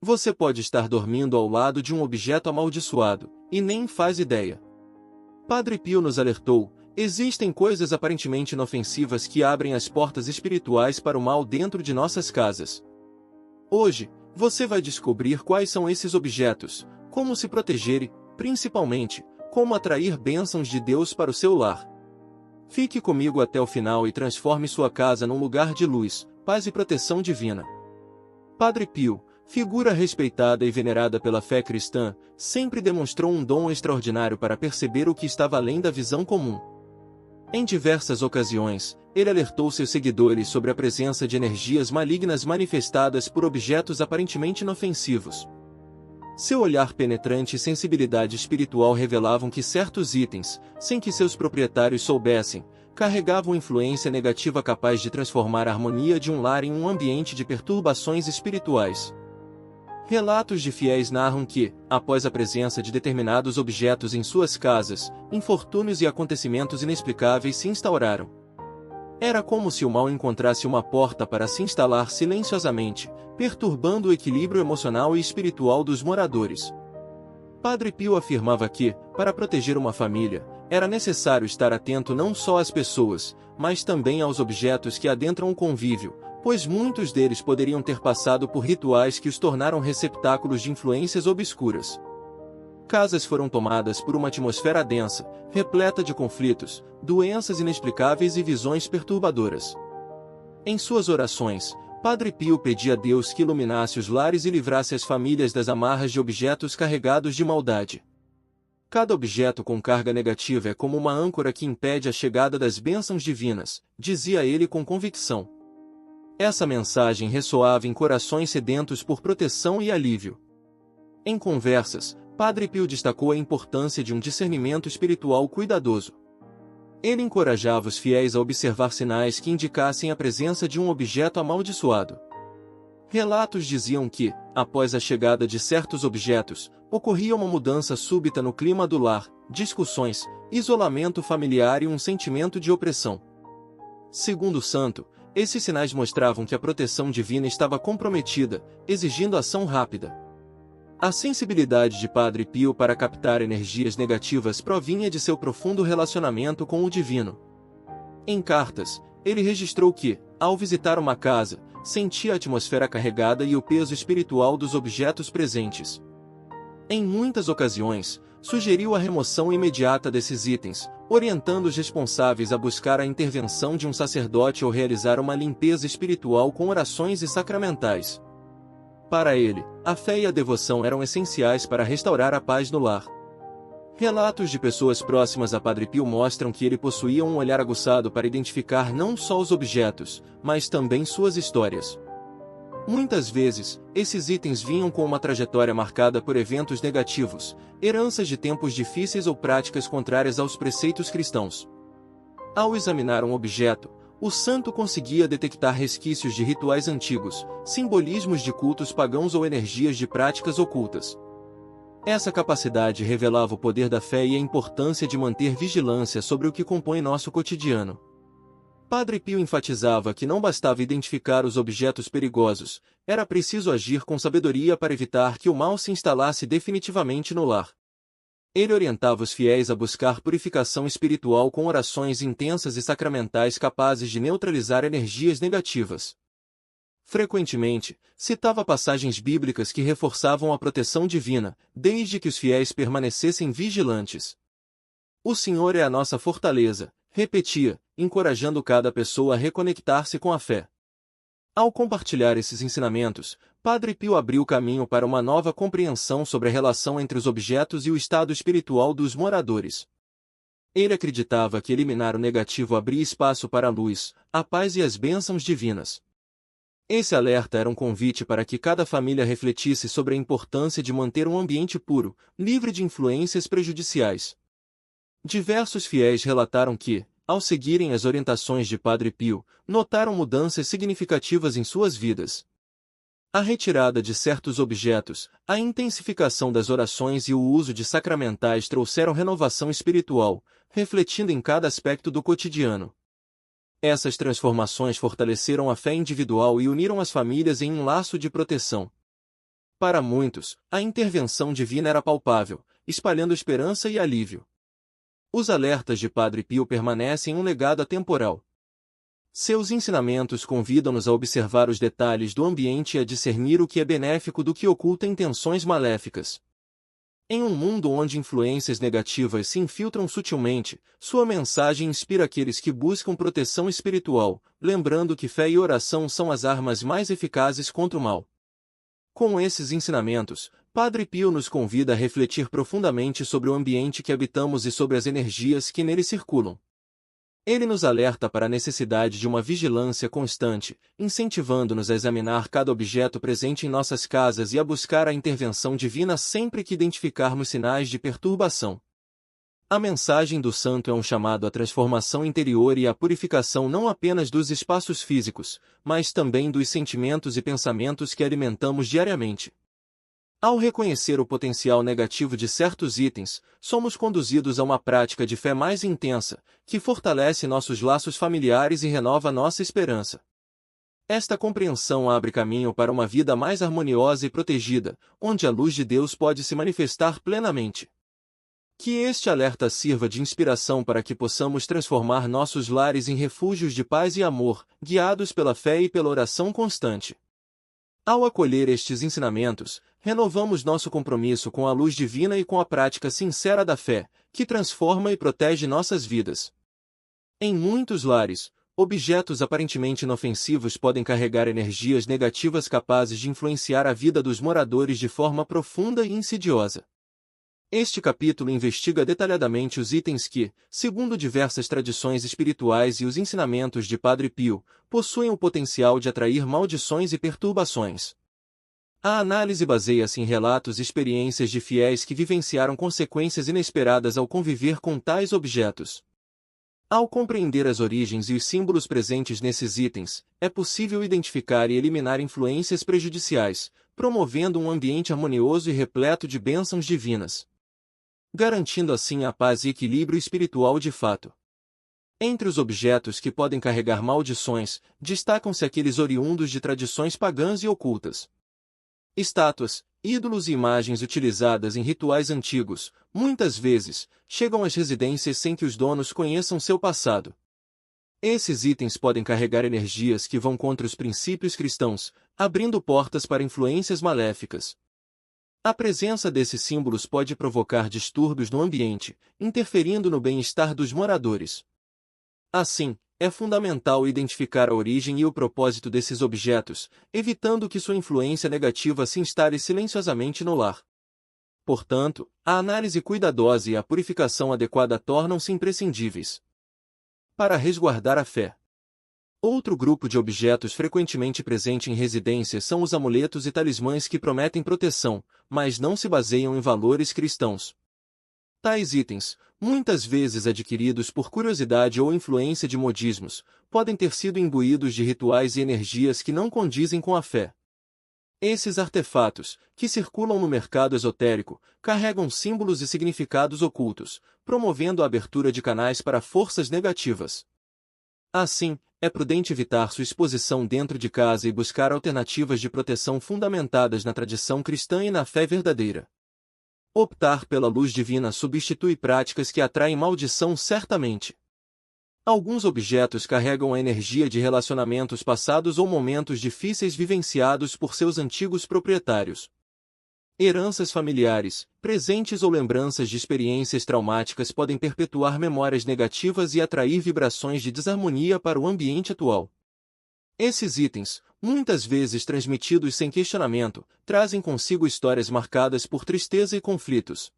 Você pode estar dormindo ao lado de um objeto amaldiçoado, e nem faz ideia. Padre Pio nos alertou: existem coisas aparentemente inofensivas que abrem as portas espirituais para o mal dentro de nossas casas. Hoje, você vai descobrir quais são esses objetos, como se proteger e, principalmente, como atrair bênçãos de Deus para o seu lar. Fique comigo até o final e transforme sua casa num lugar de luz, paz e proteção divina. Padre Pio, figura respeitada e venerada pela fé cristã, sempre demonstrou um dom extraordinário para perceber o que estava além da visão comum. Em diversas ocasiões, ele alertou seus seguidores sobre a presença de energias malignas manifestadas por objetos aparentemente inofensivos. Seu olhar penetrante e sensibilidade espiritual revelavam que certos itens, sem que seus proprietários soubessem, carregavam influência negativa capaz de transformar a harmonia de um lar em um ambiente de perturbações espirituais. Relatos de fiéis narram que, após a presença de determinados objetos em suas casas, infortúnios e acontecimentos inexplicáveis se instauraram. Era como se o mal encontrasse uma porta para se instalar silenciosamente, perturbando o equilíbrio emocional e espiritual dos moradores. Padre Pio afirmava que, para proteger uma família, era necessário estar atento não só às pessoas, mas também aos objetos que adentram o convívio, pois muitos deles poderiam ter passado por rituais que os tornaram receptáculos de influências obscuras. Casas foram tomadas por uma atmosfera densa, repleta de conflitos, doenças inexplicáveis e visões perturbadoras. Em suas orações, Padre Pio pedia a Deus que iluminasse os lares e livrasse as famílias das amarras de objetos carregados de maldade. Cada objeto com carga negativa é como uma âncora que impede a chegada das bênçãos divinas, dizia ele com convicção. Essa mensagem ressoava em corações sedentos por proteção e alívio. Em conversas, Padre Pio destacou a importância de um discernimento espiritual cuidadoso. Ele encorajava os fiéis a observar sinais que indicassem a presença de um objeto amaldiçoado. Relatos diziam que, após a chegada de certos objetos, ocorria uma mudança súbita no clima do lar, discussões, isolamento familiar e um sentimento de opressão. Segundo o santo, esses sinais mostravam que a proteção divina estava comprometida, exigindo ação rápida. A sensibilidade de Padre Pio para captar energias negativas provinha de seu profundo relacionamento com o divino. Em cartas, ele registrou que, ao visitar uma casa, sentia a atmosfera carregada e o peso espiritual dos objetos presentes. Em muitas ocasiões, sugeriu a remoção imediata desses itens, orientando os responsáveis a buscar a intervenção de um sacerdote ou realizar uma limpeza espiritual com orações e sacramentais. Para ele, a fé e a devoção eram essenciais para restaurar a paz no lar. Relatos de pessoas próximas a Padre Pio mostram que ele possuía um olhar aguçado para identificar não só os objetos, mas também suas histórias. Muitas vezes, esses itens vinham com uma trajetória marcada por eventos negativos, heranças de tempos difíceis ou práticas contrárias aos preceitos cristãos. Ao examinar um objeto, o santo conseguia detectar resquícios de rituais antigos, simbolismos de cultos pagãos ou energias de práticas ocultas. Essa capacidade revelava o poder da fé e a importância de manter vigilância sobre o que compõe nosso cotidiano. Padre Pio enfatizava que não bastava identificar os objetos perigosos, era preciso agir com sabedoria para evitar que o mal se instalasse definitivamente no lar. Ele orientava os fiéis a buscar purificação espiritual com orações intensas e sacramentais capazes de neutralizar energias negativas. Frequentemente, citava passagens bíblicas que reforçavam a proteção divina, desde que os fiéis permanecessem vigilantes. O Senhor é a nossa fortaleza, repetia, encorajando cada pessoa a reconectar-se com a fé. Ao compartilhar esses ensinamentos, Padre Pio abriu caminho para uma nova compreensão sobre a relação entre os objetos e o estado espiritual dos moradores. Ele acreditava que eliminar o negativo abria espaço para a luz, a paz e as bênçãos divinas. Esse alerta era um convite para que cada família refletisse sobre a importância de manter um ambiente puro, livre de influências prejudiciais. Diversos fiéis relataram que, ao seguirem as orientações de Padre Pio, notaram mudanças significativas em suas vidas. A retirada de certos objetos, a intensificação das orações e o uso de sacramentais trouxeram renovação espiritual, refletindo em cada aspecto do cotidiano. Essas transformações fortaleceram a fé individual e uniram as famílias em um laço de proteção. Para muitos, a intervenção divina era palpável, espalhando esperança e alívio. Os alertas de Padre Pio permanecem um legado atemporal. Seus ensinamentos convidam-nos a observar os detalhes do ambiente e a discernir o que é benéfico do que oculta intenções maléficas. Em um mundo onde influências negativas se infiltram sutilmente, sua mensagem inspira aqueles que buscam proteção espiritual, lembrando que fé e oração são as armas mais eficazes contra o mal. Com esses ensinamentos, Padre Pio nos convida a refletir profundamente sobre o ambiente que habitamos e sobre as energias que nele circulam. Ele nos alerta para a necessidade de uma vigilância constante, incentivando-nos a examinar cada objeto presente em nossas casas e a buscar a intervenção divina sempre que identificarmos sinais de perturbação. A mensagem do santo é um chamado à transformação interior e à purificação não apenas dos espaços físicos, mas também dos sentimentos e pensamentos que alimentamos diariamente. Ao reconhecer o potencial negativo de certos itens, somos conduzidos a uma prática de fé mais intensa, que fortalece nossos laços familiares e renova nossa esperança. Esta compreensão abre caminho para uma vida mais harmoniosa e protegida, onde a luz de Deus pode se manifestar plenamente. Que este alerta sirva de inspiração para que possamos transformar nossos lares em refúgios de paz e amor, guiados pela fé e pela oração constante. Ao acolher estes ensinamentos, renovamos nosso compromisso com a luz divina e com a prática sincera da fé, que transforma e protege nossas vidas. Em muitos lares, objetos aparentemente inofensivos podem carregar energias negativas capazes de influenciar a vida dos moradores de forma profunda e insidiosa. Este capítulo investiga detalhadamente os itens que, segundo diversas tradições espirituais e os ensinamentos de Padre Pio, possuem o potencial de atrair maldições e perturbações. A análise baseia-se em relatos e experiências de fiéis que vivenciaram consequências inesperadas ao conviver com tais objetos. Ao compreender as origens e os símbolos presentes nesses itens, é possível identificar e eliminar influências prejudiciais, promovendo um ambiente harmonioso e repleto de bênçãos divinas, garantindo assim a paz e equilíbrio espiritual de fato. Entre os objetos que podem carregar maldições, destacam-se aqueles oriundos de tradições pagãs e ocultas. Estátuas, ídolos e imagens utilizadas em rituais antigos, muitas vezes, chegam às residências sem que os donos conheçam seu passado. Esses itens podem carregar energias que vão contra os princípios cristãos, abrindo portas para influências maléficas. A presença desses símbolos pode provocar distúrbios no ambiente, interferindo no bem-estar dos moradores. Assim, é fundamental identificar a origem e o propósito desses objetos, evitando que sua influência negativa se instale silenciosamente no lar. Portanto, a análise cuidadosa e a purificação adequada tornam-se imprescindíveis para resguardar a fé. Outro grupo de objetos frequentemente presente em residências são os amuletos e talismãs que prometem proteção, mas não se baseiam em valores cristãos. Tais itens, muitas vezes adquiridos por curiosidade ou influência de modismos, podem ter sido imbuídos de rituais e energias que não condizem com a fé. Esses artefatos, que circulam no mercado esotérico, carregam símbolos e significados ocultos, promovendo a abertura de canais para forças negativas. Assim, é prudente evitar sua exposição dentro de casa e buscar alternativas de proteção fundamentadas na tradição cristã e na fé verdadeira. Optar pela luz divina substitui práticas que atraem maldição certamente. Alguns objetos carregam a energia de relacionamentos passados ou momentos difíceis vivenciados por seus antigos proprietários. Heranças familiares, presentes ou lembranças de experiências traumáticas podem perpetuar memórias negativas e atrair vibrações de desarmonia para o ambiente atual. Esses itens, muitas vezes transmitidos sem questionamento, trazem consigo histórias marcadas por tristeza e conflitos.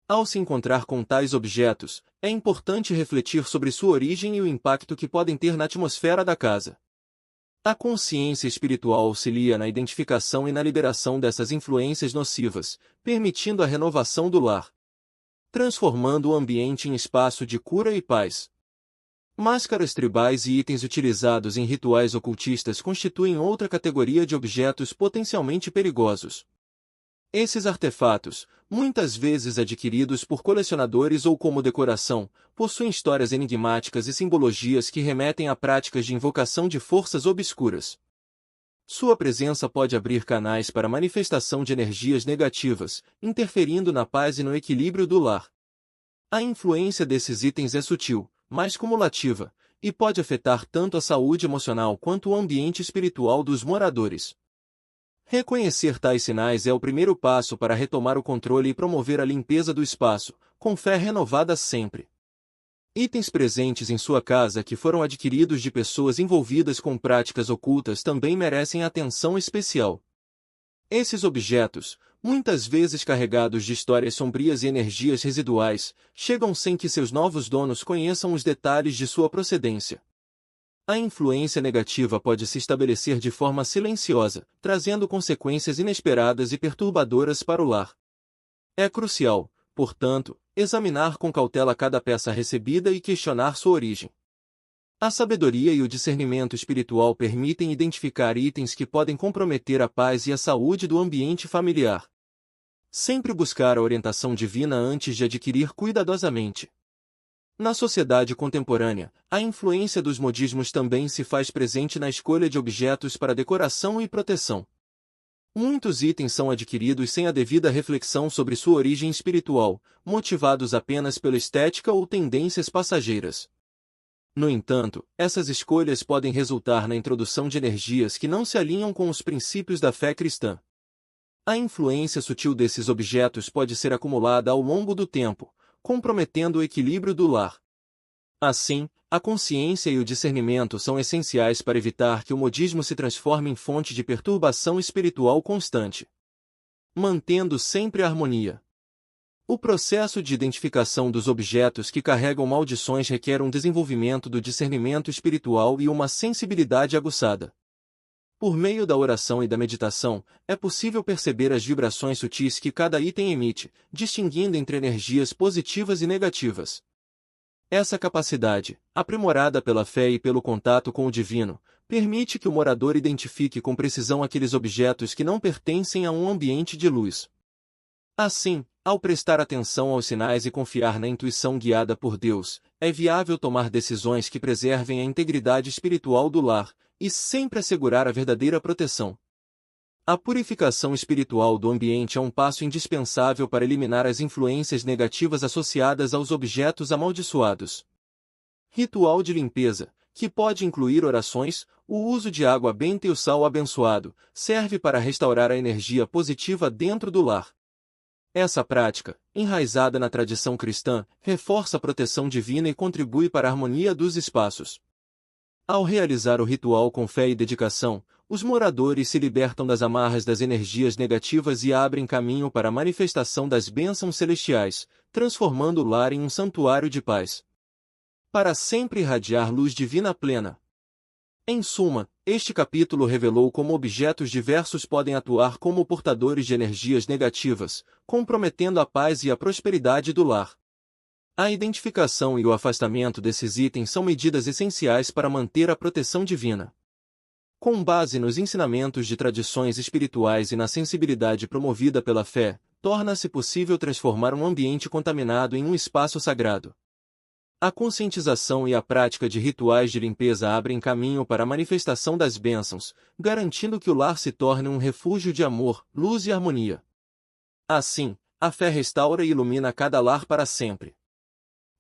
Ao se encontrar com tais objetos, é importante refletir sobre sua origem e o impacto que podem ter na atmosfera da casa. A consciência espiritual auxilia na identificação e na liberação dessas influências nocivas, permitindo a renovação do lar, transformando o ambiente em espaço de cura e paz. Máscaras tribais e itens utilizados em rituais ocultistas constituem outra categoria de objetos potencialmente perigosos. Esses artefatos, muitas vezes adquiridos por colecionadores ou como decoração, possuem histórias enigmáticas e simbologias que remetem a práticas de invocação de forças obscuras. Sua presença pode abrir canais para manifestação de energias negativas, interferindo na paz e no equilíbrio do lar. A influência desses itens é sutil, mas cumulativa, e pode afetar tanto a saúde emocional quanto o ambiente espiritual dos moradores. Reconhecer tais sinais é o primeiro passo para retomar o controle e promover a limpeza do espaço, com fé renovada sempre. Itens presentes em sua casa que foram adquiridos de pessoas envolvidas com práticas ocultas também merecem atenção especial. Esses objetos, muitas vezes carregados de histórias sombrias e energias residuais, chegam sem que seus novos donos conheçam os detalhes de sua procedência. A influência negativa pode se estabelecer de forma silenciosa, trazendo consequências inesperadas e perturbadoras para o lar. É crucial, portanto, examinar com cautela cada peça recebida e questionar sua origem. A sabedoria e o discernimento espiritual permitem identificar itens que podem comprometer a paz e a saúde do ambiente familiar. Sempre buscar a orientação divina antes de adquirir cuidadosamente. Na sociedade contemporânea, a influência dos modismos também se faz presente na escolha de objetos para decoração e proteção. Muitos itens são adquiridos sem a devida reflexão sobre sua origem espiritual, motivados apenas pela estética ou tendências passageiras. No entanto, essas escolhas podem resultar na introdução de energias que não se alinham com os princípios da fé cristã. A influência sutil desses objetos pode ser acumulada ao longo do tempo, comprometendo o equilíbrio do lar. Assim, a consciência e o discernimento são essenciais para evitar que o modismo se transforme em fonte de perturbação espiritual constante. Mantendo sempre a harmonia. O processo de identificação dos objetos que carregam maldições requer um desenvolvimento do discernimento espiritual e uma sensibilidade aguçada. Por meio da oração e da meditação, é possível perceber as vibrações sutis que cada item emite, distinguindo entre energias positivas e negativas. Essa capacidade, aprimorada pela fé e pelo contato com o divino, permite que o morador identifique com precisão aqueles objetos que não pertencem a um ambiente de luz. Assim, ao prestar atenção aos sinais e confiar na intuição guiada por Deus, é viável tomar decisões que preservem a integridade espiritual do lar, e sempre assegurar a verdadeira proteção. A purificação espiritual do ambiente é um passo indispensável para eliminar as influências negativas associadas aos objetos amaldiçoados. Ritual de limpeza, que pode incluir orações, o uso de água benta e o sal abençoado, serve para restaurar a energia positiva dentro do lar. Essa prática, enraizada na tradição cristã, reforça a proteção divina e contribui para a harmonia dos espaços. Ao realizar o ritual com fé e dedicação, os moradores se libertam das amarras das energias negativas e abrem caminho para a manifestação das bênçãos celestiais, transformando o lar em um santuário de paz. Para sempre irradiar luz divina plena. Em suma, este capítulo revelou como objetos diversos podem atuar como portadores de energias negativas, comprometendo a paz e a prosperidade do lar. A identificação e o afastamento desses itens são medidas essenciais para manter a proteção divina. Com base nos ensinamentos de tradições espirituais e na sensibilidade promovida pela fé, torna-se possível transformar um ambiente contaminado em um espaço sagrado. A conscientização e a prática de rituais de limpeza abrem caminho para a manifestação das bênçãos, garantindo que o lar se torne um refúgio de amor, luz e harmonia. Assim, a fé restaura e ilumina cada lar para sempre.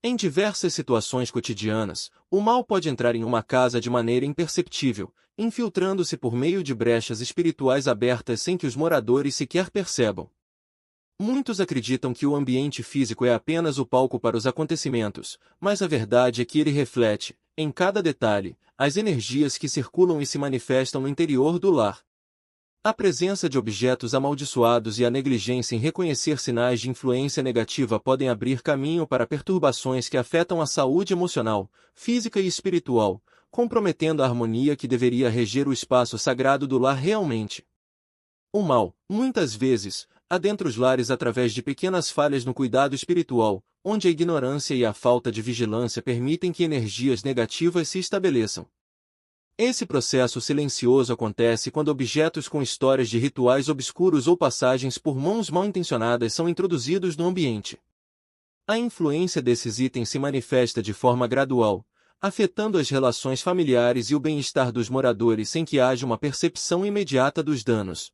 Em diversas situações cotidianas, o mal pode entrar em uma casa de maneira imperceptível, infiltrando-se por meio de brechas espirituais abertas sem que os moradores sequer percebam. Muitos acreditam que o ambiente físico é apenas o palco para os acontecimentos, mas a verdade é que ele reflete, em cada detalhe, as energias que circulam e se manifestam no interior do lar. A presença de objetos amaldiçoados e a negligência em reconhecer sinais de influência negativa podem abrir caminho para perturbações que afetam a saúde emocional, física e espiritual, comprometendo a harmonia que deveria reger o espaço sagrado do lar realmente. O mal, muitas vezes, adentra os lares através de pequenas falhas no cuidado espiritual, onde a ignorância e a falta de vigilância permitem que energias negativas se estabeleçam. Esse processo silencioso acontece quando objetos com histórias de rituais obscuros ou passagens por mãos mal intencionadas são introduzidos no ambiente. A influência desses itens se manifesta de forma gradual, afetando as relações familiares e o bem-estar dos moradores sem que haja uma percepção imediata dos danos.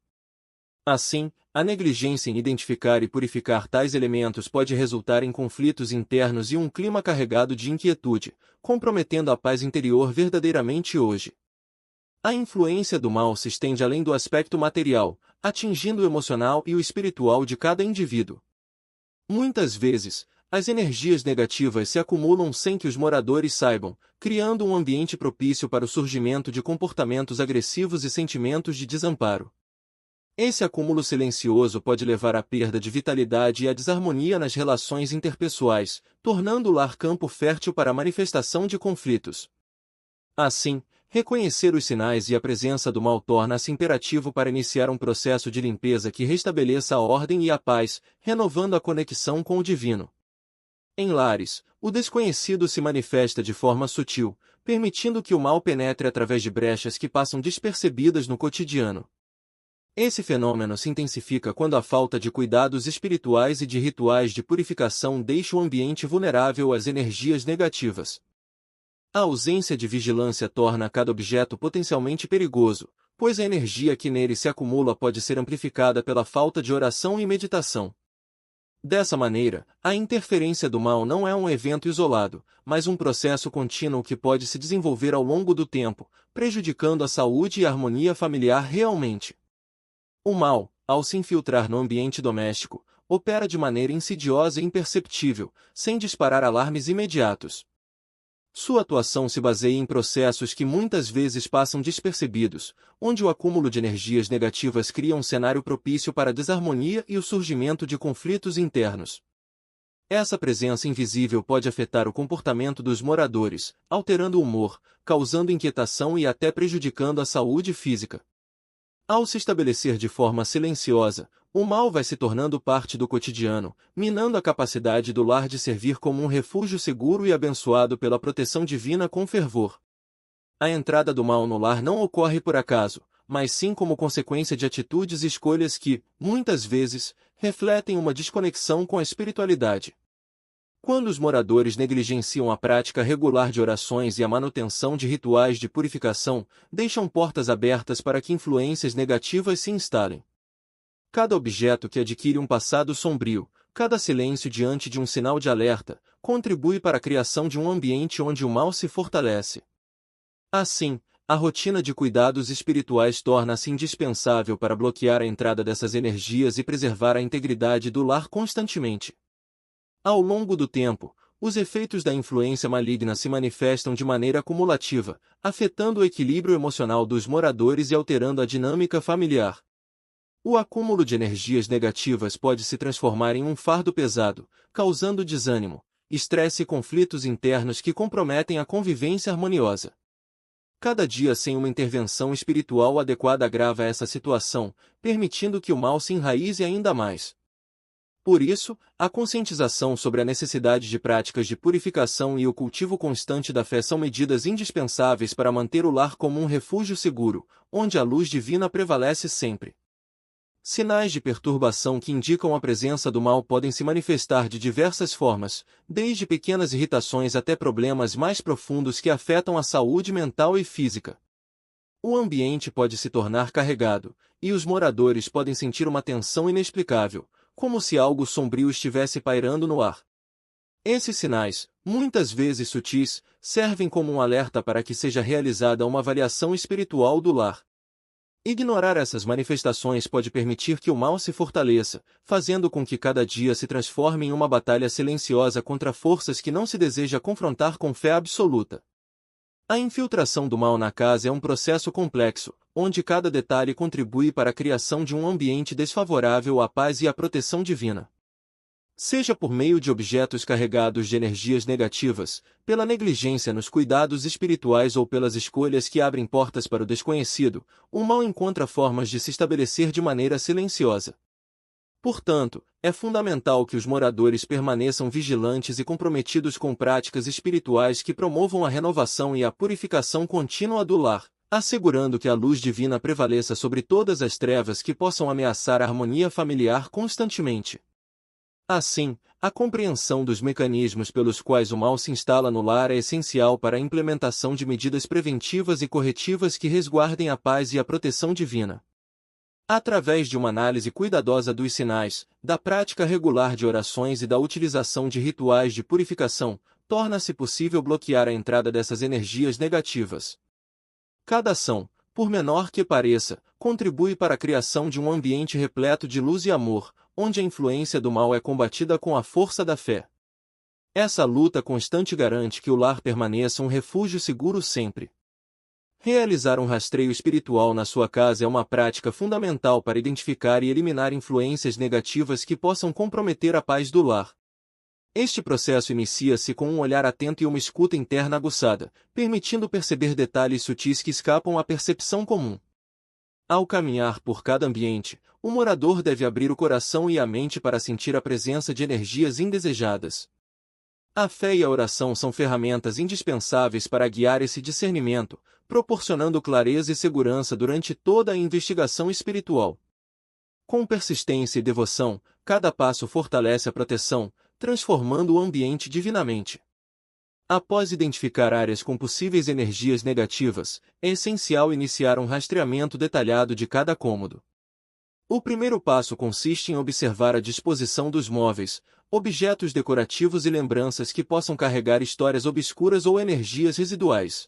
Assim, a negligência em identificar e purificar tais elementos pode resultar em conflitos internos e um clima carregado de inquietude, comprometendo a paz interior verdadeiramente hoje. A influência do mal se estende além do aspecto material, atingindo o emocional e o espiritual de cada indivíduo. Muitas vezes, as energias negativas se acumulam sem que os moradores saibam, criando um ambiente propício para o surgimento de comportamentos agressivos e sentimentos de desamparo. Esse acúmulo silencioso pode levar à perda de vitalidade e à desarmonia nas relações interpessoais, tornando o lar campo fértil para a manifestação de conflitos. Assim, reconhecer os sinais e a presença do mal torna-se imperativo para iniciar um processo de limpeza que restabeleça a ordem e a paz, renovando a conexão com o divino. Em lares, o desconhecido se manifesta de forma sutil, permitindo que o mal penetre através de brechas que passam despercebidas no cotidiano. Esse fenômeno se intensifica quando a falta de cuidados espirituais e de rituais de purificação deixa o ambiente vulnerável às energias negativas. A ausência de vigilância torna cada objeto potencialmente perigoso, pois a energia que nele se acumula pode ser amplificada pela falta de oração e meditação. Dessa maneira, a interferência do mal não é um evento isolado, mas um processo contínuo que pode se desenvolver ao longo do tempo, prejudicando a saúde e a harmonia familiar realmente. O mal, ao se infiltrar no ambiente doméstico, opera de maneira insidiosa e imperceptível, sem disparar alarmes imediatos. Sua atuação se baseia em processos que muitas vezes passam despercebidos, onde o acúmulo de energias negativas cria um cenário propício para a desarmonia e o surgimento de conflitos internos. Essa presença invisível pode afetar o comportamento dos moradores, alterando o humor, causando inquietação e até prejudicando a saúde física. Ao se estabelecer de forma silenciosa, o mal vai se tornando parte do cotidiano, minando a capacidade do lar de servir como um refúgio seguro e abençoado pela proteção divina com fervor. A entrada do mal no lar não ocorre por acaso, mas sim como consequência de atitudes e escolhas que, muitas vezes, refletem uma desconexão com a espiritualidade. Quando os moradores negligenciam a prática regular de orações e a manutenção de rituais de purificação, deixam portas abertas para que influências negativas se instalem. Cada objeto que adquire um passado sombrio, cada silêncio diante de um sinal de alerta, contribui para a criação de um ambiente onde o mal se fortalece. Assim, a rotina de cuidados espirituais torna-se indispensável para bloquear a entrada dessas energias e preservar a integridade do lar constantemente. Ao longo do tempo, os efeitos da influência maligna se manifestam de maneira acumulativa, afetando o equilíbrio emocional dos moradores e alterando a dinâmica familiar. O acúmulo de energias negativas pode se transformar em um fardo pesado, causando desânimo, estresse e conflitos internos que comprometem a convivência harmoniosa. Cada dia sem uma intervenção espiritual adequada agrava essa situação, permitindo que o mal se enraize ainda mais. Por isso, a conscientização sobre a necessidade de práticas de purificação e o cultivo constante da fé são medidas indispensáveis para manter o lar como um refúgio seguro, onde a luz divina prevalece sempre. Sinais de perturbação que indicam a presença do mal podem se manifestar de diversas formas, desde pequenas irritações até problemas mais profundos que afetam a saúde mental e física. O ambiente pode se tornar carregado, e os moradores podem sentir uma tensão inexplicável, como se algo sombrio estivesse pairando no ar. Esses sinais, muitas vezes sutis, servem como um alerta para que seja realizada uma avaliação espiritual do lar. Ignorar essas manifestações pode permitir que o mal se fortaleça, fazendo com que cada dia se transforme em uma batalha silenciosa contra forças que não se deseja confrontar com fé absoluta. A infiltração do mal na casa é um processo complexo, onde cada detalhe contribui para a criação de um ambiente desfavorável à paz e à proteção divina. Seja por meio de objetos carregados de energias negativas, pela negligência nos cuidados espirituais ou pelas escolhas que abrem portas para o desconhecido, o mal encontra formas de se estabelecer de maneira silenciosa. Portanto, é fundamental que os moradores permaneçam vigilantes e comprometidos com práticas espirituais que promovam a renovação e a purificação contínua do lar, assegurando que a luz divina prevaleça sobre todas as trevas que possam ameaçar a harmonia familiar constantemente. Assim, a compreensão dos mecanismos pelos quais o mal se instala no lar é essencial para a implementação de medidas preventivas e corretivas que resguardem a paz e a proteção divina. Através de uma análise cuidadosa dos sinais, da prática regular de orações e da utilização de rituais de purificação, torna-se possível bloquear a entrada dessas energias negativas. Cada ação, por menor que pareça, contribui para a criação de um ambiente repleto de luz e amor, onde a influência do mal é combatida com a força da fé. Essa luta constante garante que o lar permaneça um refúgio seguro sempre. Realizar um rastreio espiritual na sua casa é uma prática fundamental para identificar e eliminar influências negativas que possam comprometer a paz do lar. Este processo inicia-se com um olhar atento e uma escuta interna aguçada, permitindo perceber detalhes sutis que escapam à percepção comum. Ao caminhar por cada ambiente, o morador deve abrir o coração e a mente para sentir a presença de energias indesejadas. A fé e a oração são ferramentas indispensáveis para guiar esse discernimento, proporcionando clareza e segurança durante toda a investigação espiritual. Com persistência e devoção, cada passo fortalece a proteção, transformando o ambiente divinamente. Após identificar áreas com possíveis energias negativas, é essencial iniciar um rastreamento detalhado de cada cômodo. O primeiro passo consiste em observar a disposição dos móveis, objetos decorativos e lembranças que possam carregar histórias obscuras ou energias residuais.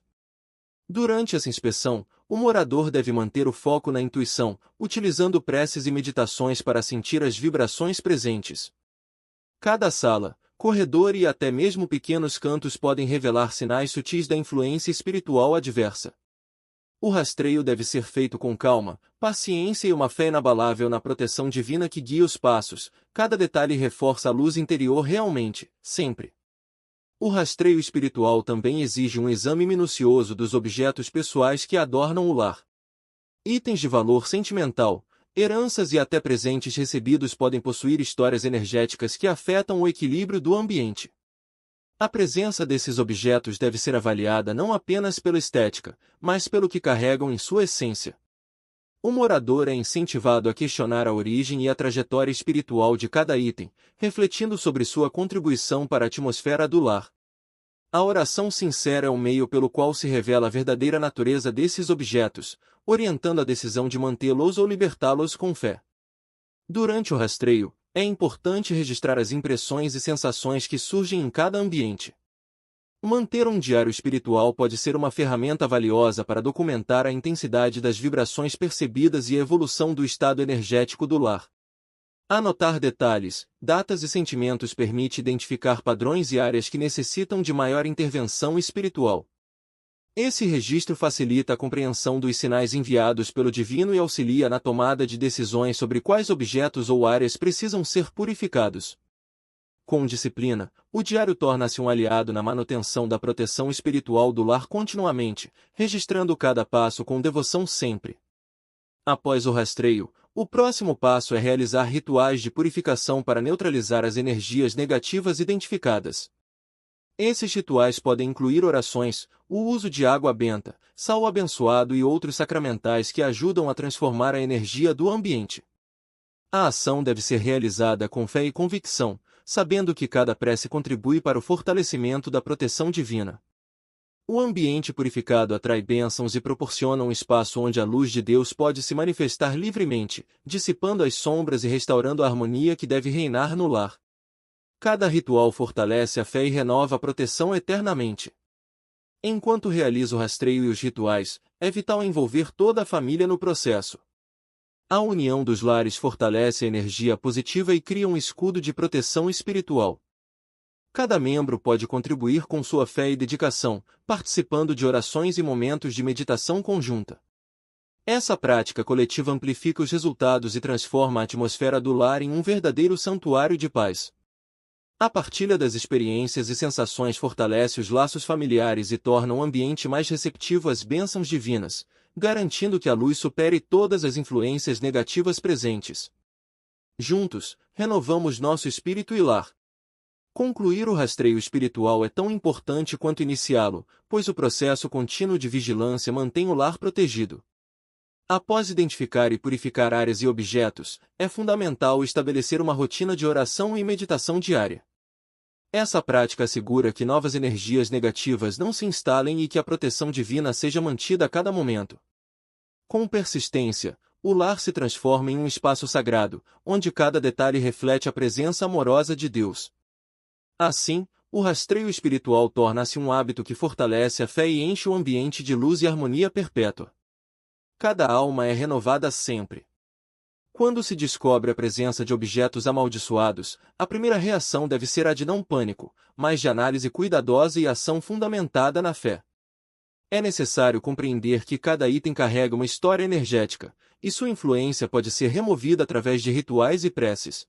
Durante essa inspeção, o morador deve manter o foco na intuição, utilizando preces e meditações para sentir as vibrações presentes. Cada sala, corredor e até mesmo pequenos cantos podem revelar sinais sutis da influência espiritual adversa. O rastreio deve ser feito com calma, paciência e uma fé inabalável na proteção divina que guia os passos. Cada detalhe reforça a luz interior realmente, sempre. O rastreio espiritual também exige um exame minucioso dos objetos pessoais que adornam o lar. Itens de valor sentimental, heranças e até presentes recebidos podem possuir histórias energéticas que afetam o equilíbrio do ambiente. A presença desses objetos deve ser avaliada não apenas pela estética, mas pelo que carregam em sua essência. O morador é incentivado a questionar a origem e a trajetória espiritual de cada item, refletindo sobre sua contribuição para a atmosfera do lar. A oração sincera é o meio pelo qual se revela a verdadeira natureza desses objetos, orientando a decisão de mantê-los ou libertá-los com fé. Durante o rastreio, é importante registrar as impressões e sensações que surgem em cada ambiente. Manter um diário espiritual pode ser uma ferramenta valiosa para documentar a intensidade das vibrações percebidas e a evolução do estado energético do lar. Anotar detalhes, datas e sentimentos permite identificar padrões e áreas que necessitam de maior intervenção espiritual. Esse registro facilita a compreensão dos sinais enviados pelo Divino e auxilia na tomada de decisões sobre quais objetos ou áreas precisam ser purificados. Com disciplina, o diário torna-se um aliado na manutenção da proteção espiritual do lar continuamente, registrando cada passo com devoção sempre. Após o rastreio, o próximo passo é realizar rituais de purificação para neutralizar as energias negativas identificadas. Esses rituais podem incluir orações, o uso de água benta, sal abençoado e outros sacramentais que ajudam a transformar a energia do ambiente. A ação deve ser realizada com fé e convicção, sabendo que cada prece contribui para o fortalecimento da proteção divina. O ambiente purificado atrai bênçãos e proporciona um espaço onde a luz de Deus pode se manifestar livremente, dissipando as sombras e restaurando a harmonia que deve reinar no lar. Cada ritual fortalece a fé e renova a proteção eternamente. Enquanto realiza o rastreio e os rituais, é vital envolver toda a família no processo. A união dos lares fortalece a energia positiva e cria um escudo de proteção espiritual. Cada membro pode contribuir com sua fé e dedicação, participando de orações e momentos de meditação conjunta. Essa prática coletiva amplifica os resultados e transforma a atmosfera do lar em um verdadeiro santuário de paz. A partilha das experiências e sensações fortalece os laços familiares e torna o ambiente mais receptivo às bênçãos divinas, garantindo que a luz supere todas as influências negativas presentes. Juntos, renovamos nosso espírito e lar. Concluir o rastreio espiritual é tão importante quanto iniciá-lo, pois o processo contínuo de vigilância mantém o lar protegido. Após identificar e purificar áreas e objetos, é fundamental estabelecer uma rotina de oração e meditação diária. Essa prática assegura que novas energias negativas não se instalem e que a proteção divina seja mantida a cada momento. Com persistência, o lar se transforma em um espaço sagrado, onde cada detalhe reflete a presença amorosa de Deus. Assim, o rastreio espiritual torna-se um hábito que fortalece a fé e enche o ambiente de luz e harmonia perpétua. Cada alma é renovada sempre. Quando se descobre a presença de objetos amaldiçoados, a primeira reação deve ser a de não pânico, mas de análise cuidadosa e ação fundamentada na fé. É necessário compreender que cada item carrega uma história energética, e sua influência pode ser removida através de rituais e preces.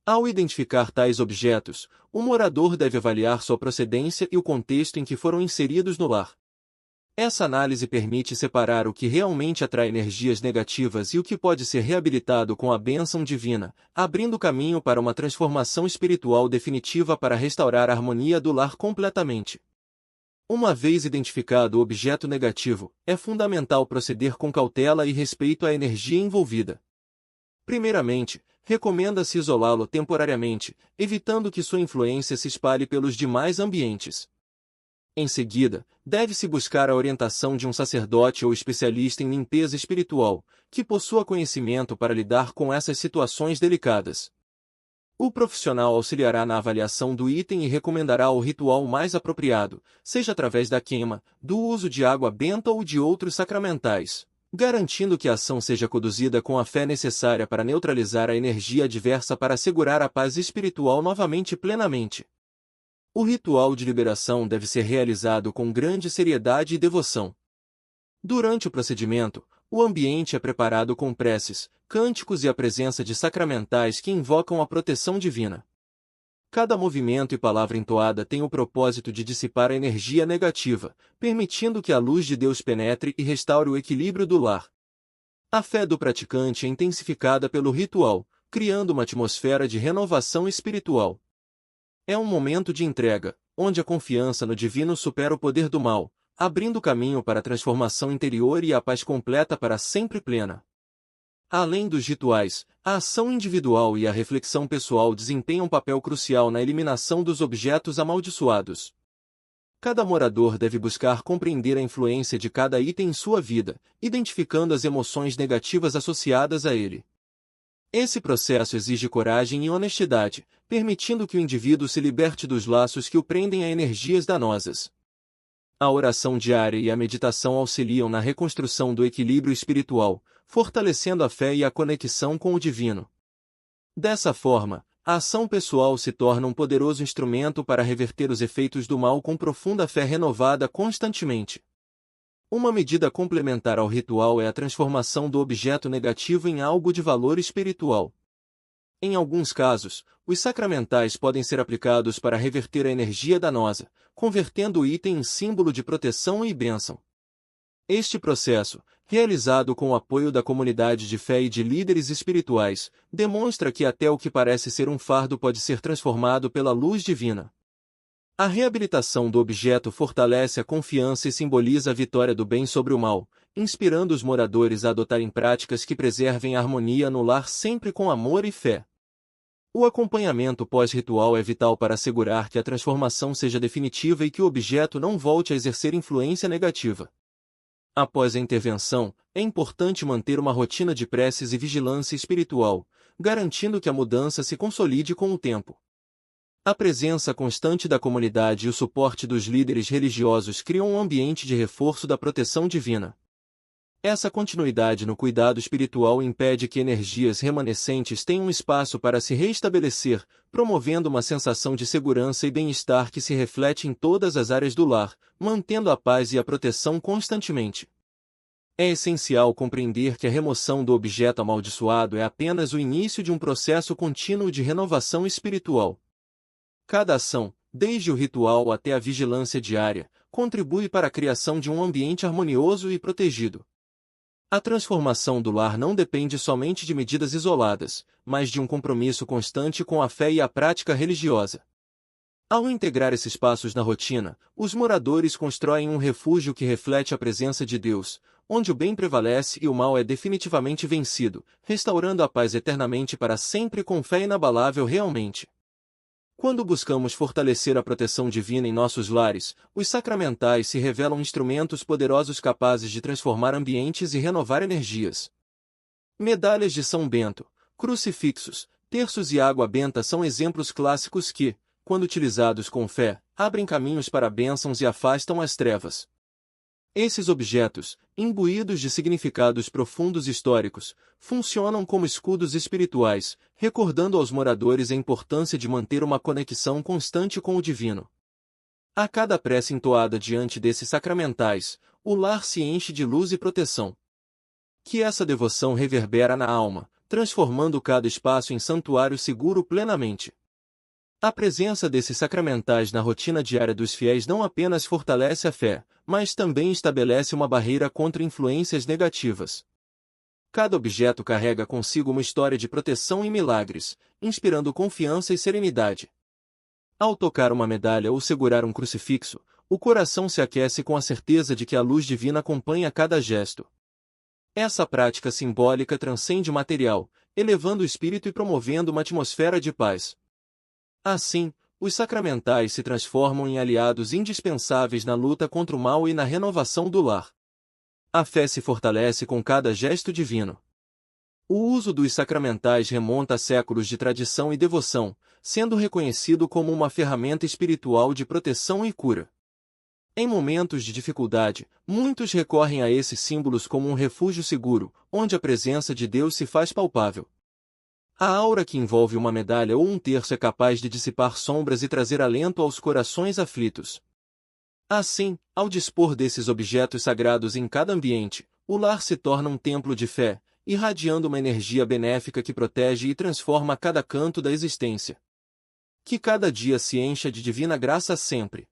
Ao identificar tais objetos, o morador deve avaliar sua procedência e o contexto em que foram inseridos no lar. Essa análise permite separar o que realmente atrai energias negativas e o que pode ser reabilitado com a bênção divina, abrindo caminho para uma transformação espiritual definitiva para restaurar a harmonia do lar completamente. Uma vez identificado o objeto negativo, é fundamental proceder com cautela e respeito à energia envolvida. Primeiramente, recomenda-se isolá-lo temporariamente, evitando que sua influência se espalhe pelos demais ambientes. Em seguida, deve-se buscar a orientação de um sacerdote ou especialista em limpeza espiritual, que possua conhecimento para lidar com essas situações delicadas. O profissional auxiliará na avaliação do item e recomendará o ritual mais apropriado, seja através da queima, do uso de água benta ou de outros sacramentais, garantindo que a ação seja conduzida com a fé necessária para neutralizar a energia adversa para assegurar a paz espiritual novamente plenamente. O ritual de liberação deve ser realizado com grande seriedade e devoção. Durante o procedimento, o ambiente é preparado com preces, cânticos e a presença de sacramentais que invocam a proteção divina. Cada movimento e palavra entoada tem o propósito de dissipar a energia negativa, permitindo que a luz de Deus penetre e restaure o equilíbrio do lar. A fé do praticante é intensificada pelo ritual, criando uma atmosfera de renovação espiritual. É um momento de entrega, onde a confiança no divino supera o poder do mal, abrindo caminho para a transformação interior e a paz completa para sempre plena. Além dos rituais, a ação individual e a reflexão pessoal desempenham um papel crucial na eliminação dos objetos amaldiçoados. Cada morador deve buscar compreender a influência de cada item em sua vida, identificando as emoções negativas associadas a ele. Esse processo exige coragem e honestidade, permitindo que o indivíduo se liberte dos laços que o prendem a energias danosas. A oração diária e a meditação auxiliam na reconstrução do equilíbrio espiritual, fortalecendo a fé e a conexão com o divino. Dessa forma, a ação pessoal se torna um poderoso instrumento para reverter os efeitos do mal com profunda fé renovada constantemente. Uma medida complementar ao ritual é a transformação do objeto negativo em algo de valor espiritual. Em alguns casos, os sacramentais podem ser aplicados para reverter a energia danosa, convertendo o item em símbolo de proteção e bênção. Este processo, realizado com o apoio da comunidade de fé e de líderes espirituais, demonstra que até o que parece ser um fardo pode ser transformado pela luz divina. A reabilitação do objeto fortalece a confiança e simboliza a vitória do bem sobre o mal, inspirando os moradores a adotarem práticas que preservem a harmonia no lar sempre com amor e fé. O acompanhamento pós-ritual é vital para assegurar que a transformação seja definitiva e que o objeto não volte a exercer influência negativa. Após a intervenção, é importante manter uma rotina de preces e vigilância espiritual, garantindo que a mudança se consolide com o tempo. A presença constante da comunidade e o suporte dos líderes religiosos criam um ambiente de reforço da proteção divina. Essa continuidade no cuidado espiritual impede que energias remanescentes tenham espaço para se reestabelecer, promovendo uma sensação de segurança e bem-estar que se reflete em todas as áreas do lar, mantendo a paz e a proteção constantemente. É essencial compreender que a remoção do objeto amaldiçoado é apenas o início de um processo contínuo de renovação espiritual. Cada ação, desde o ritual até a vigilância diária, contribui para a criação de um ambiente harmonioso e protegido. A transformação do lar não depende somente de medidas isoladas, mas de um compromisso constante com a fé e a prática religiosa. Ao integrar esses passos na rotina, os moradores constroem um refúgio que reflete a presença de Deus, onde o bem prevalece e o mal é definitivamente vencido, restaurando a paz eternamente para sempre com fé inabalável realmente. Quando buscamos fortalecer a proteção divina em nossos lares, os sacramentais se revelam instrumentos poderosos capazes de transformar ambientes e renovar energias. Medalhas de São Bento, crucifixos, terços e água benta são exemplos clássicos que, quando utilizados com fé, abrem caminhos para bênçãos e afastam as trevas. Esses objetos, imbuídos de significados profundos históricos, funcionam como escudos espirituais, recordando aos moradores a importância de manter uma conexão constante com o divino. A cada prece entoada diante desses sacramentais, o lar se enche de luz e proteção. Que essa devoção reverbera na alma, transformando cada espaço em santuário seguro plenamente. A presença desses sacramentais na rotina diária dos fiéis não apenas fortalece a fé, mas também estabelece uma barreira contra influências negativas. Cada objeto carrega consigo uma história de proteção e milagres, inspirando confiança e serenidade. Ao tocar uma medalha ou segurar um crucifixo, o coração se aquece com a certeza de que a luz divina acompanha cada gesto. Essa prática simbólica transcende o material, elevando o espírito e promovendo uma atmosfera de paz. Assim, os sacramentais se transformam em aliados indispensáveis na luta contra o mal e na renovação do lar. A fé se fortalece com cada gesto divino. O uso dos sacramentais remonta a séculos de tradição e devoção, sendo reconhecido como uma ferramenta espiritual de proteção e cura. Em momentos de dificuldade, muitos recorrem a esses símbolos como um refúgio seguro, onde a presença de Deus se faz palpável. A aura que envolve uma medalha ou um terço é capaz de dissipar sombras e trazer alento aos corações aflitos. Assim, ao dispor desses objetos sagrados em cada ambiente, o lar se torna um templo de fé, irradiando uma energia benéfica que protege e transforma cada canto da existência. Que cada dia se encha de divina graça sempre.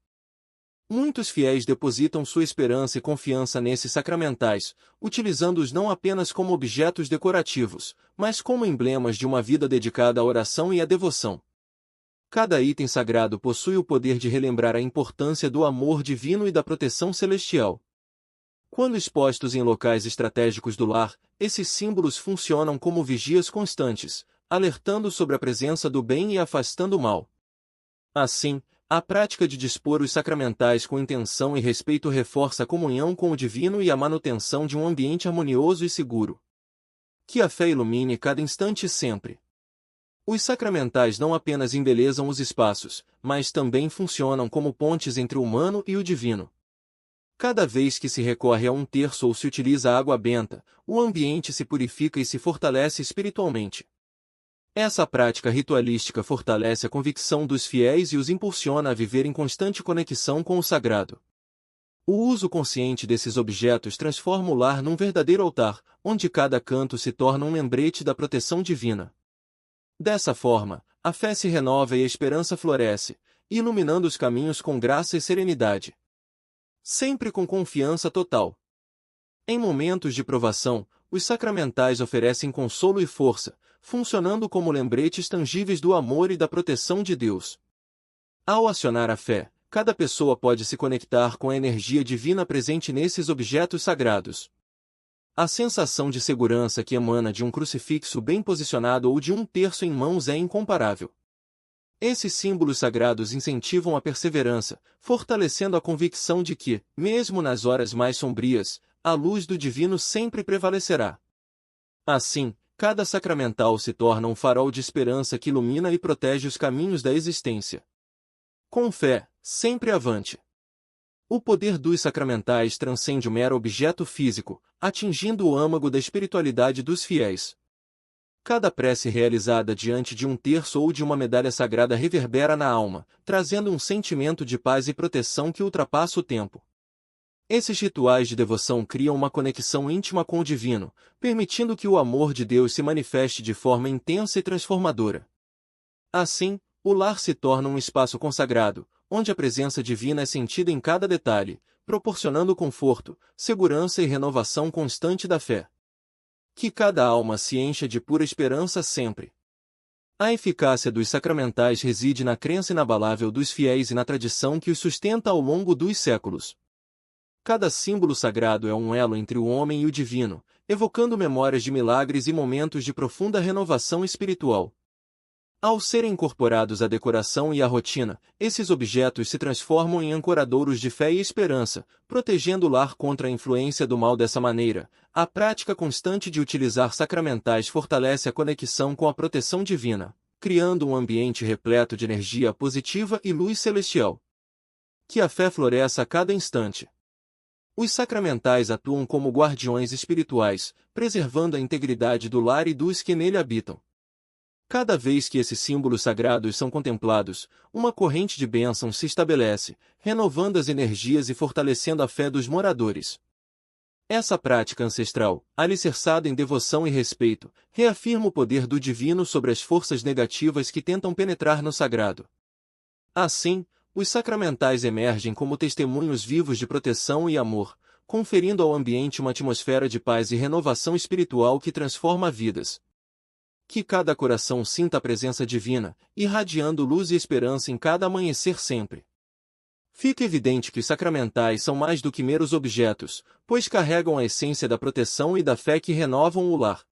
Muitos fiéis depositam sua esperança e confiança nesses sacramentais, utilizando-os não apenas como objetos decorativos, mas como emblemas de uma vida dedicada à oração e à devoção. Cada item sagrado possui o poder de relembrar a importância do amor divino e da proteção celestial. Quando expostos em locais estratégicos do lar, esses símbolos funcionam como vigias constantes, alertando sobre a presença do bem e afastando o mal. Assim, a prática de dispor os sacramentais com intenção e respeito reforça a comunhão com o divino e a manutenção de um ambiente harmonioso e seguro. Que a fé ilumine cada instante sempre. Os sacramentais não apenas embelezam os espaços, mas também funcionam como pontes entre o humano e o divino. Cada vez que se recorre a um terço ou se utiliza água benta, o ambiente se purifica e se fortalece espiritualmente. Essa prática ritualística fortalece a convicção dos fiéis e os impulsiona a viver em constante conexão com o sagrado. O uso consciente desses objetos transforma o lar num verdadeiro altar, onde cada canto se torna um lembrete da proteção divina. Dessa forma, a fé se renova e a esperança floresce, iluminando os caminhos com graça e serenidade. Sempre com confiança total. Em momentos de provação, os sacramentais oferecem consolo e força, funcionando como lembretes tangíveis do amor e da proteção de Deus. Ao acionar a fé, cada pessoa pode se conectar com a energia divina presente nesses objetos sagrados. A sensação de segurança que emana de um crucifixo bem posicionado ou de um terço em mãos é incomparável. Esses símbolos sagrados incentivam a perseverança, fortalecendo a convicção de que, mesmo nas horas mais sombrias, a luz do divino sempre prevalecerá. Assim, cada sacramental se torna um farol de esperança que ilumina e protege os caminhos da existência. Com fé, sempre avante. O poder dos sacramentais transcende o mero objeto físico, atingindo o âmago da espiritualidade dos fiéis. Cada prece realizada diante de um terço ou de uma medalha sagrada reverbera na alma, trazendo um sentimento de paz e proteção que ultrapassa o tempo. Esses rituais de devoção criam uma conexão íntima com o divino, permitindo que o amor de Deus se manifeste de forma intensa e transformadora. Assim, o lar se torna um espaço consagrado, onde a presença divina é sentida em cada detalhe, proporcionando conforto, segurança e renovação constante da fé. Que cada alma se encha de pura esperança sempre. A eficácia dos sacramentais reside na crença inabalável dos fiéis e na tradição que os sustenta ao longo dos séculos. Cada símbolo sagrado é um elo entre o homem e o divino, evocando memórias de milagres e momentos de profunda renovação espiritual. Ao serem incorporados à decoração e à rotina, esses objetos se transformam em ancoradouros de fé e esperança, protegendo o lar contra a influência do mal. Dessa maneira, a prática constante de utilizar sacramentais fortalece a conexão com a proteção divina, criando um ambiente repleto de energia positiva e luz celestial. Que a fé floresça a cada instante. Os sacramentais atuam como guardiões espirituais, preservando a integridade do lar e dos que nele habitam. Cada vez que esses símbolos sagrados são contemplados, uma corrente de bênçãos se estabelece, renovando as energias e fortalecendo a fé dos moradores. Essa prática ancestral, alicerçada em devoção e respeito, reafirma o poder do divino sobre as forças negativas que tentam penetrar no sagrado. Assim, os sacramentais emergem como testemunhos vivos de proteção e amor, conferindo ao ambiente uma atmosfera de paz e renovação espiritual que transforma vidas. Que cada coração sinta a presença divina, irradiando luz e esperança em cada amanhecer sempre. Fica evidente que os sacramentais são mais do que meros objetos, pois carregam a essência da proteção e da fé que renovam o lar.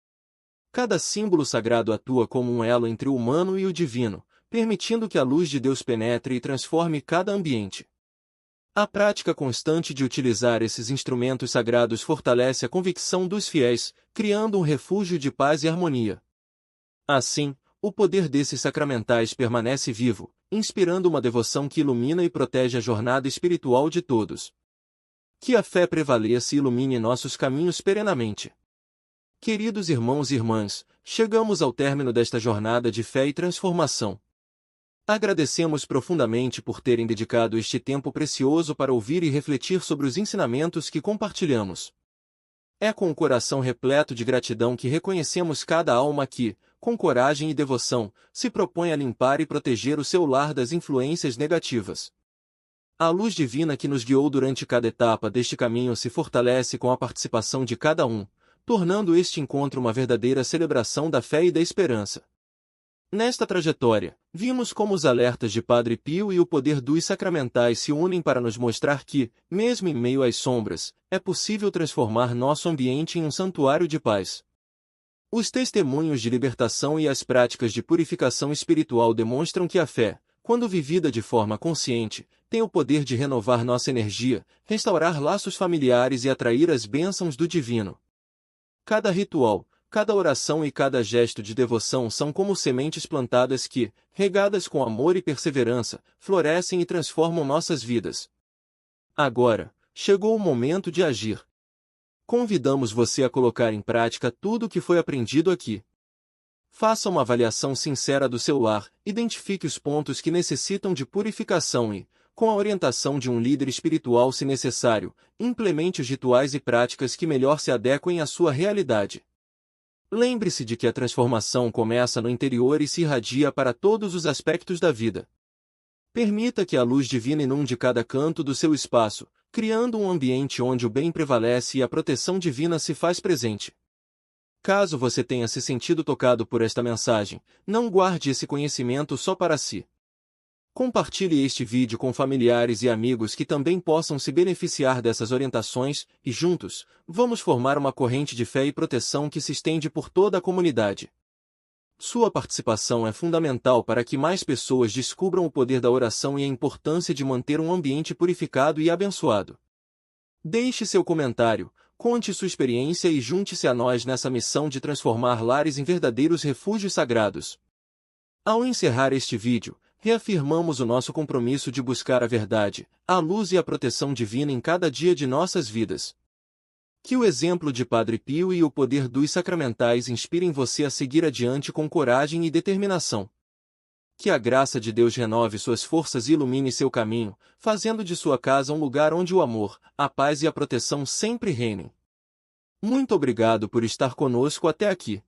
Cada símbolo sagrado atua como um elo entre o humano e o divino, permitindo que a luz de Deus penetre e transforme cada ambiente. A prática constante de utilizar esses instrumentos sagrados fortalece a convicção dos fiéis, criando um refúgio de paz e harmonia. Assim, o poder desses sacramentais permanece vivo, inspirando uma devoção que ilumina e protege a jornada espiritual de todos. Que a fé prevaleça e ilumine nossos caminhos perenamente. Queridos irmãos e irmãs, chegamos ao término desta jornada de fé e transformação. Agradecemos profundamente por terem dedicado este tempo precioso para ouvir e refletir sobre os ensinamentos que compartilhamos. É com o coração repleto de gratidão que reconhecemos cada alma que, com coragem e devoção, se propõe a limpar e proteger o seu lar das influências negativas. A luz divina que nos guiou durante cada etapa deste caminho se fortalece com a participação de cada um, tornando este encontro uma verdadeira celebração da fé e da esperança. Nesta trajetória, vimos como os alertas de Padre Pio e o poder dos sacramentais se unem para nos mostrar que, mesmo em meio às sombras, é possível transformar nosso ambiente em um santuário de paz. Os testemunhos de libertação e as práticas de purificação espiritual demonstram que a fé, quando vivida de forma consciente, tem o poder de renovar nossa energia, restaurar laços familiares e atrair as bênçãos do divino. Cada ritual, cada oração e cada gesto de devoção são como sementes plantadas que, regadas com amor e perseverança, florescem e transformam nossas vidas. Agora, chegou o momento de agir. Convidamos você a colocar em prática tudo o que foi aprendido aqui. Faça uma avaliação sincera do seu lar, identifique os pontos que necessitam de purificação e, com a orientação de um líder espiritual se necessário, implemente os rituais e práticas que melhor se adequem à sua realidade. Lembre-se de que a transformação começa no interior e se irradia para todos os aspectos da vida. Permita que a luz divina inunde cada canto do seu espaço, criando um ambiente onde o bem prevalece e a proteção divina se faz presente. Caso você tenha se sentido tocado por esta mensagem, não guarde esse conhecimento só para si. Compartilhe este vídeo com familiares e amigos que também possam se beneficiar dessas orientações, e juntos, vamos formar uma corrente de fé e proteção que se estende por toda a comunidade. Sua participação é fundamental para que mais pessoas descubram o poder da oração e a importância de manter um ambiente purificado e abençoado. Deixe seu comentário, conte sua experiência e junte-se a nós nessa missão de transformar lares em verdadeiros refúgios sagrados. Ao encerrar este vídeo, reafirmamos o nosso compromisso de buscar a verdade, a luz e a proteção divina em cada dia de nossas vidas. Que o exemplo de Padre Pio e o poder dos sacramentais inspirem você a seguir adiante com coragem e determinação. Que a graça de Deus renove suas forças e ilumine seu caminho, fazendo de sua casa um lugar onde o amor, a paz e a proteção sempre reinem. Muito obrigado por estar conosco até aqui.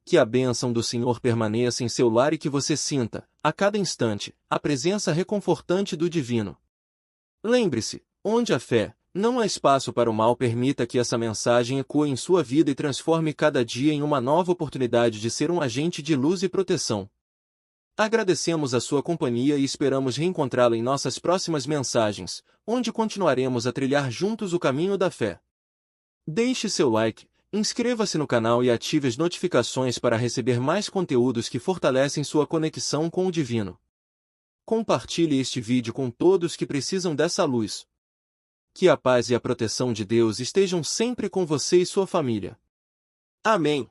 Que a bênção do Senhor permaneça em seu lar e que você sinta, a cada instante, a presença reconfortante do Divino. Lembre-se, onde há fé, Não há espaço para o mal. Permita que essa mensagem ecoe em sua vida e transforme cada dia em uma nova oportunidade de ser um agente de luz e proteção. Agradecemos a sua companhia e esperamos reencontrá-lo em nossas próximas mensagens, onde continuaremos a trilhar juntos o caminho da fé. Deixe seu like, inscreva-se no canal e ative as notificações para receber mais conteúdos que fortalecem sua conexão com o divino. Compartilhe este vídeo com todos que precisam dessa luz. Que a paz e a proteção de Deus estejam sempre com você e sua família. Amém.